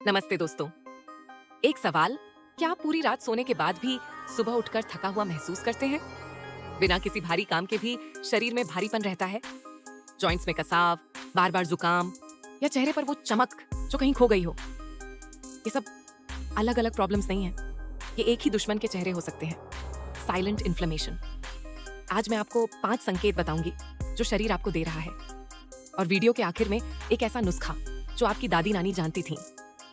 नमस्ते दोस्तों। एक सवाल, क्या आप पूरी रात सोने के बाद भी सुबह उठकर थका हुआ महसूस करते हैं? बिना किसी भारी काम के भी शरीर में भारीपन रहता है? जॉइंट्स में कसाव, बार बार जुकाम या चेहरे पर वो चमक जो कहीं खो गई हो? ये सब अलग अलग प्रॉब्लम्स नहीं है, ये एक ही दुश्मन के चेहरे हो सकते हैं, साइलेंट इन्फ्लेमेशन। आज मैं आपको 5 संकेत बताऊंगी जो शरीर आपको दे रहा है, और वीडियो के आखिर में एक ऐसा नुस्खा जो आपकी दादी नानी जानती थीं,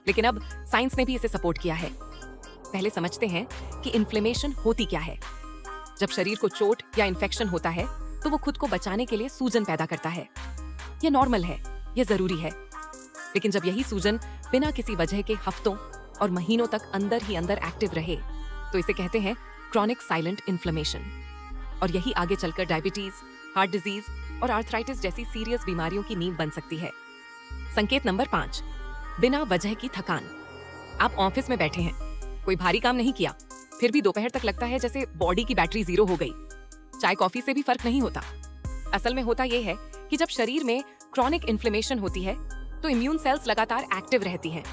लेकिन अब साइंस ने भी इसे सपोर्ट किया है। पहले समझते हैं कि इन्फ्लेमेशन होती क्या है। जब शरीर को चोट या इन्फेक्शन होता है तो वो खुद को बचाने के लिए सूजन पैदा करता है। ये नॉर्मल है, ये जरूरी है। लेकिन जब यही सूजन बिना किसी वजह के हफ्तों और महीनों तक अंदर ही अंदर एक्टिव रहे तो इसे कहते हैं क्रॉनिक साइलेंट इन्फ्लेमेशन। और यही आगे चलकर डायबिटीज, हार्ट डिजीज और आर्थराइटिस जैसी सीरियस बीमारियों की नींव बन सकती है। संकेत नंबर 5, बिना वजह की थकान। आप ऑफिस में बैठे हैं, कोई भारी काम नहीं किया, फिर भी दोपहर तक लगता है जैसे बॉडी की बैटरी जीरो हो गई। चाय कॉफी से भी फर्क नहीं होता। असल में होता यह है कि जब शरीर में क्रॉनिक इन्फ्लेमेशन होती है तो इम्यून सेल्स लगातार एक्टिव रहती हैं।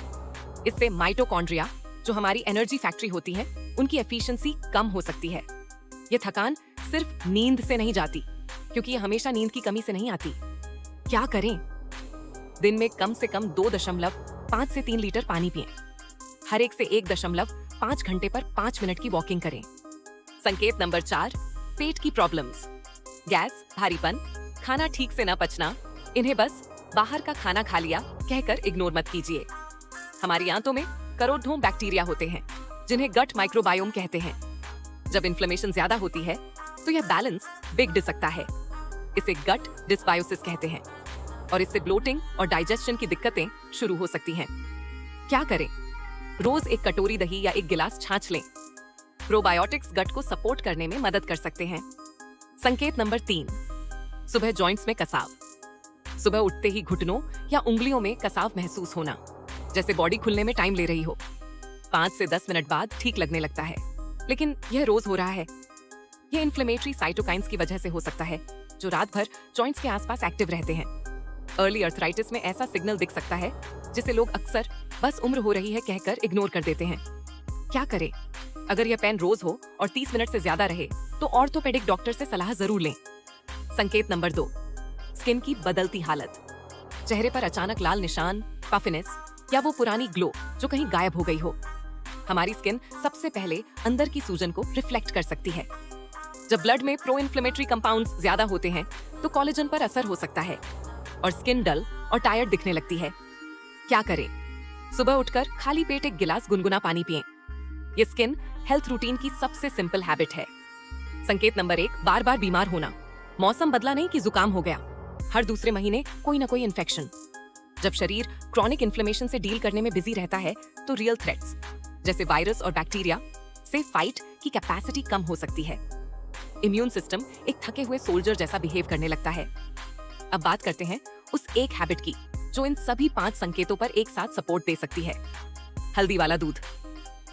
इससे माइटोकॉन्ड्रिया, जो हमारी एनर्जी फैक्ट्री होती है, उनकी एफिशिएंसी कम हो सकती है। ये थकान सिर्फ नींद से नहीं जाती, क्योंकि ये हमेशा नींद की कमी से नहीं आती। क्या करें? दिन में कम से कम 2.5 से 3 लीटर पानी पिएं। हर एक से 1.5 घंटे पर 5 मिनट की वॉकिंग करें। संकेत नंबर 4, पेट की प्रॉब्लम्स। गैस, भारीपन, खाना ठीक से न पचना, इन्हें बस बाहर का खाना खा लिया कहकर इग्नोर मत कीजिए। हमारी आंतों में करोड़ों बैक्टीरिया होते हैं जिन्हें गट माइक्रोबायोम कहते हैं। जब इन्फ्लेमेशन ज्यादा होती है तो यह बैलेंस बिगड़ सकता है। इसे गट डिस्बायोसिस कहते हैं, और इससे ब्लोटिंग और डाइजेशन की दिक्कतें शुरू हो सकती हैं। क्या करें? रोज एक कटोरी दही या एक गिलास छाछ लें। प्रोबायोटिक्स गट को सपोर्ट करने में मदद कर सकते हैं। संकेत नंबर 3, सुबह जॉइंट्स में कसाव। सुबह उठते ही घुटनों या उंगलियों में कसाव महसूस होना, जैसे बॉडी खुलने में टाइम ले रही हो। 5 से 10 मिनट बाद ठीक लगने लगता है, लेकिन यह रोज हो रहा है। यह इन्फ्लेमेटरी साइटोकाइंस की वजह से हो सकता है, जो रात भर जॉइंट्स के आसपास एक्टिव रहते हैं। अर्ली अर्थराइटिस में ऐसा सिग्नल दिख सकता है, जिसे लोग अक्सर बस उम्र हो रही है कहकर इग्नोर कर देते हैं। क्या करें? अगर यह पेन रोज हो और 30 मिनट से ज्यादा रहे तो ऑर्थोपेडिक डॉक्टर से सलाह जरूर लें। संकेत नंबर 2, स्किन की बदलती हालत। चेहरे पर अचानक लाल निशान, पफिनेस या वो पुरानी ग्लो जो कहीं गायब हो गई हो। हमारी स्किन सबसे पहले अंदर की सूजन को रिफ्लेक्ट कर सकती है। जब ब्लड में प्रो इन्फ्लेमेटरी कंपाउंड्स ज्यादा होते हैं तो कोलेजन पर असर हो सकता है और स्किन डल और टायर्ड दिखने लगती है। क्या करें? सुबह उठकर खाली पेट एक गिलास गुनगुना पानी पिएं। ये स्किन हेल्थ रूटीन की सबसे सिंपल हैबिट है। संकेत नंबर 1, बार बार बीमार होना। मौसम बदला नहीं कि जुकाम हो गया, हर दूसरे महीने कोई ना कोई इन्फेक्शन। जब शरीर क्रॉनिक इन्फ्लेमेशन से डील करने में बिजी रहता है तो रियल थ्रेट्स जैसे वायरस और बैक्टीरिया से फाइट की कैपेसिटी कम हो सकती है। इम्यून सिस्टम एक थके हुए सोल्जर जैसा बिहेव करने लगता है। अब बात करते हैं उस एक हैबिट की जो इन सभी 5 संकेतों पर एक साथ सपोर्ट दे सकती है। हल्दी वाला दूध,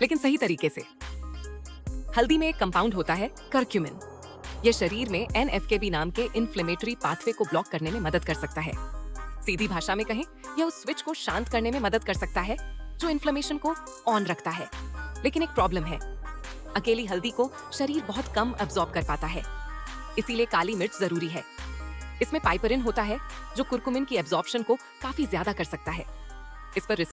लेकिन सही तरीके से। हल्दी में एक कंपाउंड होता है करक्यूमिन। यह शरीर में NF-κB नाम के इन्फ्लेमेटरी पाथवे को ब्लॉक करने में मदद कर सकता है। सीधी भाषा में कहें, यह उस स्विच को शांत करने में मदद कर सकता है जो इन्फ्लेमेशन को ऑन रखता है। लेकिन एक प्रॉब्लम है, अकेली हल्दी को शरीर बहुत कम अब्सॉर्ब कर पाता है, इसीलिए काली मिर्च जरूरी है। इसमें पाइपरिन होता है जो कुरकुमिन की एब्जॉर्प्शन को काफी ज्यादा कर सकता है। इस पर